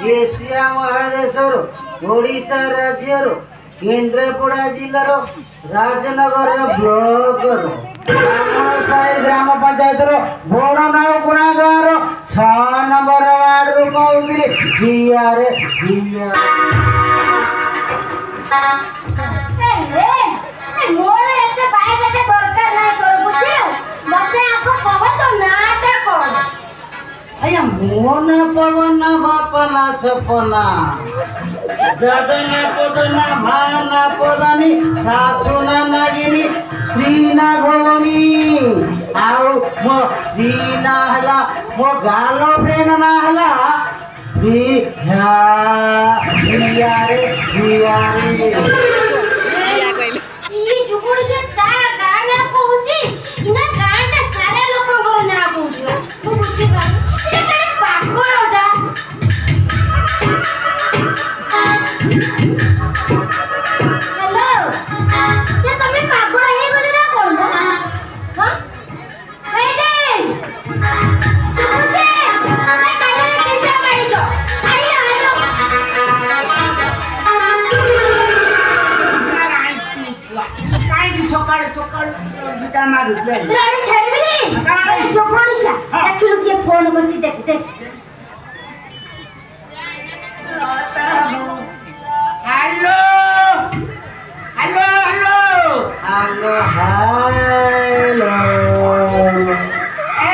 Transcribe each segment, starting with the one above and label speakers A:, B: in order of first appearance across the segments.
A: Asia महादेशर Odisha राज्यर Kendrapara जिलार Rajnagar blocker ब्राह्मणसाही ग्राम पंचायत बड़नाउकुणा गाँव 6 number ward रु कहूली जियारे जिया
B: मोर एते बायोडाटा दरकार नाही तोर बुझियो मते आको कह तो नाटा कोन
A: अया मोन पवन बापना सपना जदना पदना भाना पदनी सासुना नागिनी श्रीना भवनी आउ मो श्रीना हला मो गालो फ्रेंड ना हला बिया बियारे बियारे
B: ई जुगुडी जे ता गाना कहूची ना गाना सारा लोकंगर ना कहूची मु बुझी पार ए कने पागलटा हेलो के तुम्ही पागल हे गले ना कोन हां हेडे सुबुचे ए काले किंजा मारिचो आइयो आइयो
C: सकाळ सकाळ बिटा मारू
B: राणी छाडीबी काय जोकोणी जा देखिलु के फोन करछि देख देख
C: hello hello hello
A: hello hello
C: ए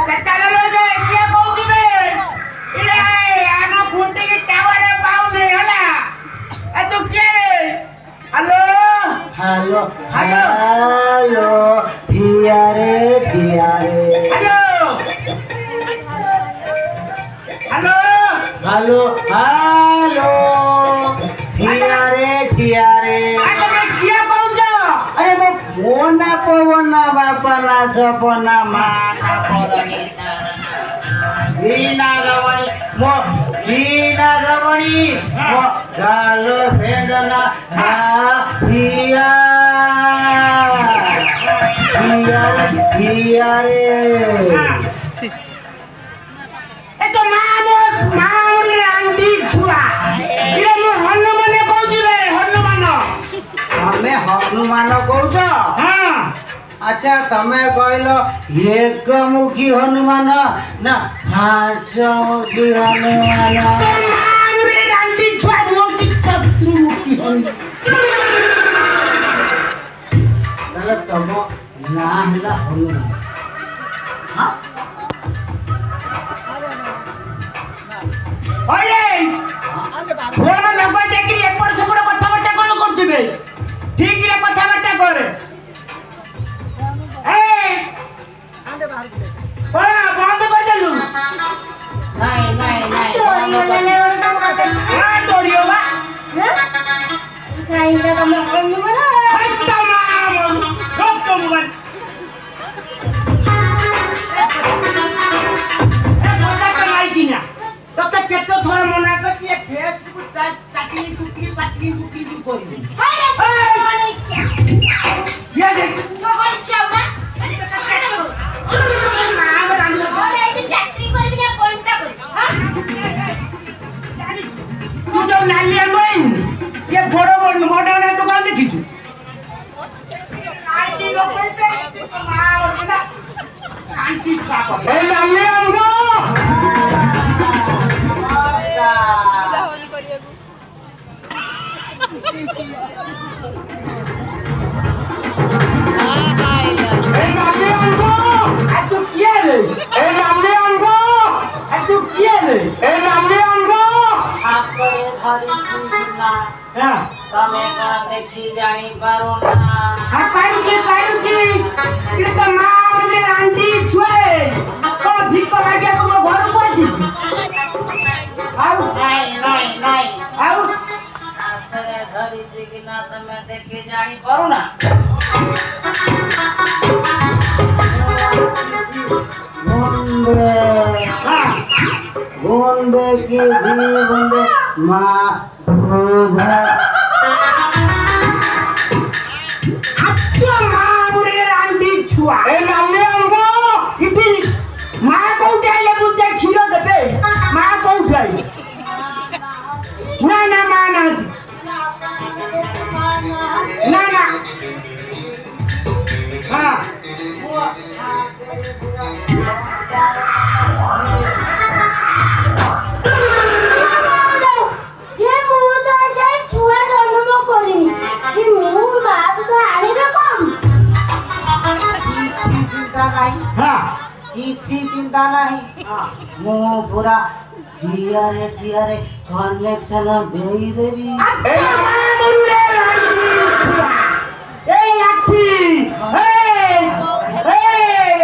C: कटाला लोगे क्या कहू बे इरे आनो खुंटी के टावर पाऊ नहीं होला ए तू के रे हेलो
A: हेलो हेलो पियारे पियारे
C: हेलो हेलो
A: हेलो हेलो पियारे पियारे
C: आने क्या कहू
A: अरे वो मोना पवना बापना जपना माना पदनी वीणा गवणी मो वीणा गवणी मो गालो फ्रेंडना हा पिया पियारे पियारे
C: ए तो मामरे आंटी छुआ इरे मो हनुमान कहू रे हनुमान
A: हमें हनुमान कौच
C: हां
A: अच्छा तमे कहलो एक मुखी हनुमान ना 5 मुखी हनुमान
C: मामरे आंटी छुआ मो की कत्रू की हनुमान
A: ताले तम ना हला हनुमान हां
C: ओरे फोन नंबर देखि एपड़ सेपड़ कथा बट्टा कोन करथिबे ठीक रे कथा बट्टा करे ए बंद कर देलु
A: नहीं नहीं नहीं
B: सॉरी वाले
C: हां तोरियो बा
B: काइंदा तुम हनुमान
C: हत्ता माम रोक मोबाइल ए बोला कमाई किना तते केतो थोर मना करछि ए फेसबुक चाटी टुकी पाटी टुकी जो कोई
B: अरे माने क्या
C: ये देख
B: जोकोणी चावना अरे कथा करो
C: माम रानी
B: ओरे ए चाकरी करबी ना कोनटा कर हां
C: तू जो नालिया मोइन ये बड़ बड़ ना दुकान देखिछु आंटी लोग पे माम ना आंटी छाप ए नालिया हमको
A: तमे का देखी जानी पारो ना नहीं नहीं नहीं आखरे धरी जिगिना तमे देखी जानी पारो ना बूंदे की भी बूंदे माँ दूधा
C: छुआ ए नाले अंगो इठी मां कोउठी आइले बुझे क्षीर देबे मां कोउठी आई ना ना हाँ
B: ये मुंह तो जाए छुआ जन्म करी ये मुंह बात तो आनिबे कम
A: चिंता नहीं
C: हाँ
A: କିଛି ଚିନ୍ତା ନାହିଁ ମୁଁ ପୁରା କ୍ଲିୟର କନେକ୍ସନ ଦେଇଦେବି
C: এই লাঠি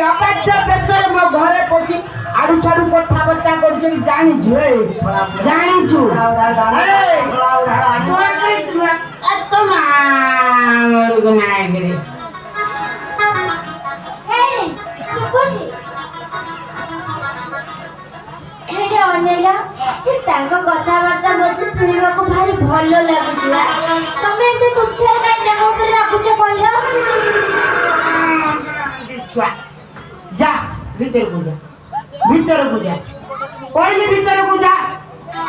C: অবাধ্য বেচরে ମୋ ଘରେ ପଶି ଆଡୁ ଛାଡୁ କଥାବାର୍ତ୍ତା କରୁଛି କି ଜାଣିଛୁ ଜାଣିଛୁ
B: ହେଇ ସୁବୁଛି ଏଇଟା ଅନେଇଲା କି ତାଙ୍କ କଥାବାର୍ତ୍ତା ମୋତେ ଶୁଣିବାକୁ ଭାରି ଭଲ ଲାଗୁଥିଲା ତମେ ଏତେ ତୁଚ୍ଛରେ କାଇଁ ତାଙ୍କ ଉପରେ ରାଗୁଛ କହିଲ
C: ଛୁଆ ଯା ଭିତରକୁ ଯା ଭିତରକୁ ଯା କହିଲି ଭିତରକୁ ଯା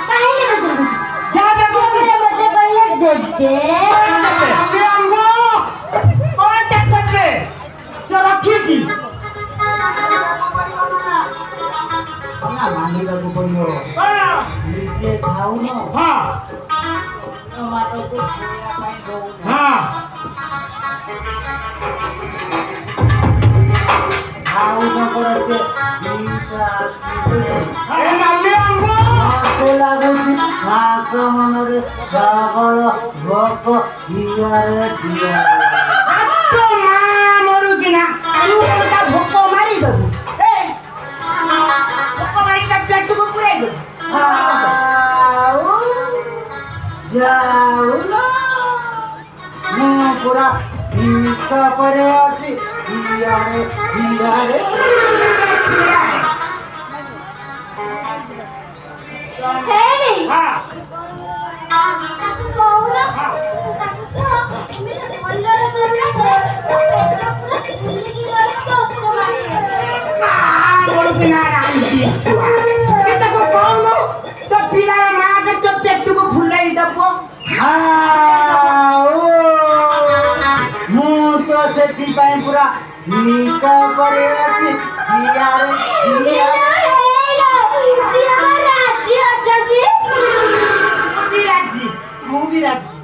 B: କାହିଁକି ଭିତରକୁ
C: ଯା
B: ସେପଟେ ମୋତେ କହିଲେ ଦେଦେ
C: କଣ ଦେଖେ ସେ ରଖିଛି
A: ମାନିବାକୁ ପଡ଼ିବ
C: କଣ
A: ନିଜେ ଖାଉନ
C: ହଁ
A: ମାନଙ୍କୁ ଖାଇବା ପାଇଁ ଦଉନ
C: ହଁ
A: ଖାଉନ ପରେ ସେ ଦିଟା
C: ଏ ନାଲି ଆମ୍ବ
A: ମତେ ଲାଗୁଛି ଭାଗ ମନରେ ପ୍ରବଳ ଭୋକ ଦିଆରେ
C: ହାତ ମା ମରୁଛି ନା ତୁ ତା ଭୋକ ମାରିଦବୁ ଭୋକ ମାରିକି ତା ପେଟକୁ ପୁରେଇ ଦବୁ
A: ଯାଉନ ମୁଁ ପୁରା ଠିକ ପରେ ଅଛି ଦିଆରେ
B: ହେଇ
C: ହଁ
B: କହୁନ ଏମିତି ଭଲରେ ଦେଉନା ଯେ ପେଟ ପୁରା ଫୁଲିକି ରହିକି ଅସ୍ତ୍ର ମାରିଗଲା
C: ମରୁଛି ନା ରାନ୍ଧି ତାକୁ କହୁନୁ ତୋ ପିଲାର ମା କେ ତୋ ପେଟକୁ ଫୁଲେଇ ଦବ
A: ମୁଁ ତ ସେଥିପାଇଁ ପୁରା ଠିକ ପରେ ଅଛି ଦିଆରେ ମୁଁ ବି ରାଜି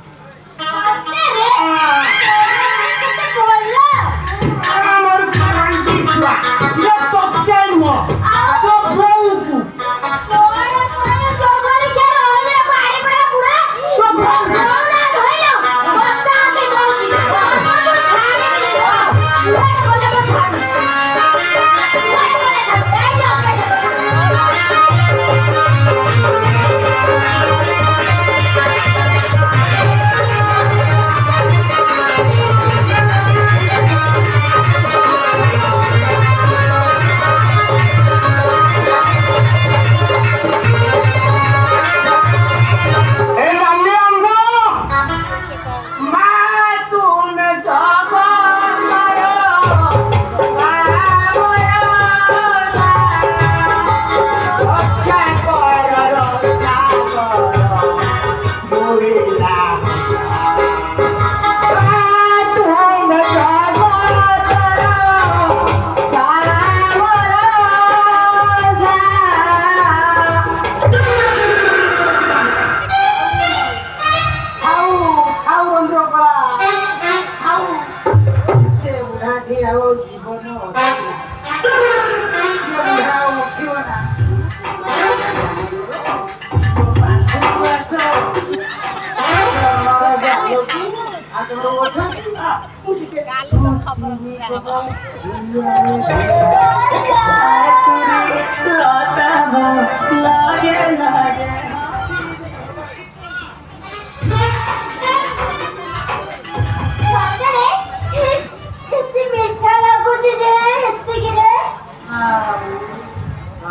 B: ମିଠା ଲାଗୁଛି ଯେ ଏତିକିରେ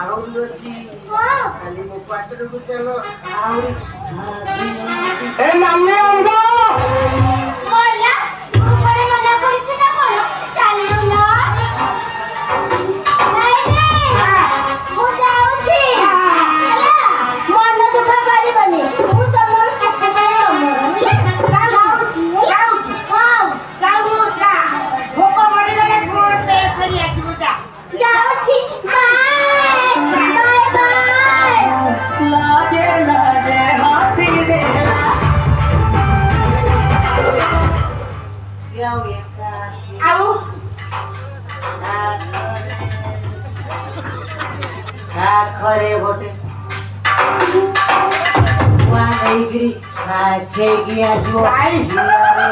A: ଆହୁରି ଅଛି
B: ହଁ
A: ଖାଲି ମୋ ପାଟକୁ ଚାଲ ଆହୁରି
C: ଏ ନାଲି ଆମ୍ବ
B: ବୋଲା ଉପରେ ମନା କରୁଛି ନା କଣ ଚାଲୁନ ମୁଁ ଯାଉଛି ହେଲା ମନ ଦୁଃଖ କରିବନି ମୁଁ ତମର ସବୁବେଳେ ତମର ହେଲା ଯାଉଛି ହେଲା ହଁ
A: ଆଉ ଏକା ଆସି
C: ଆଉ
A: କାଖରେ ଗୋଟେ ଛୁଆ ନେଇକିରି ଖେଇକି ଆସିବ
C: ଭାଇ।
A: ଦୁଆରେ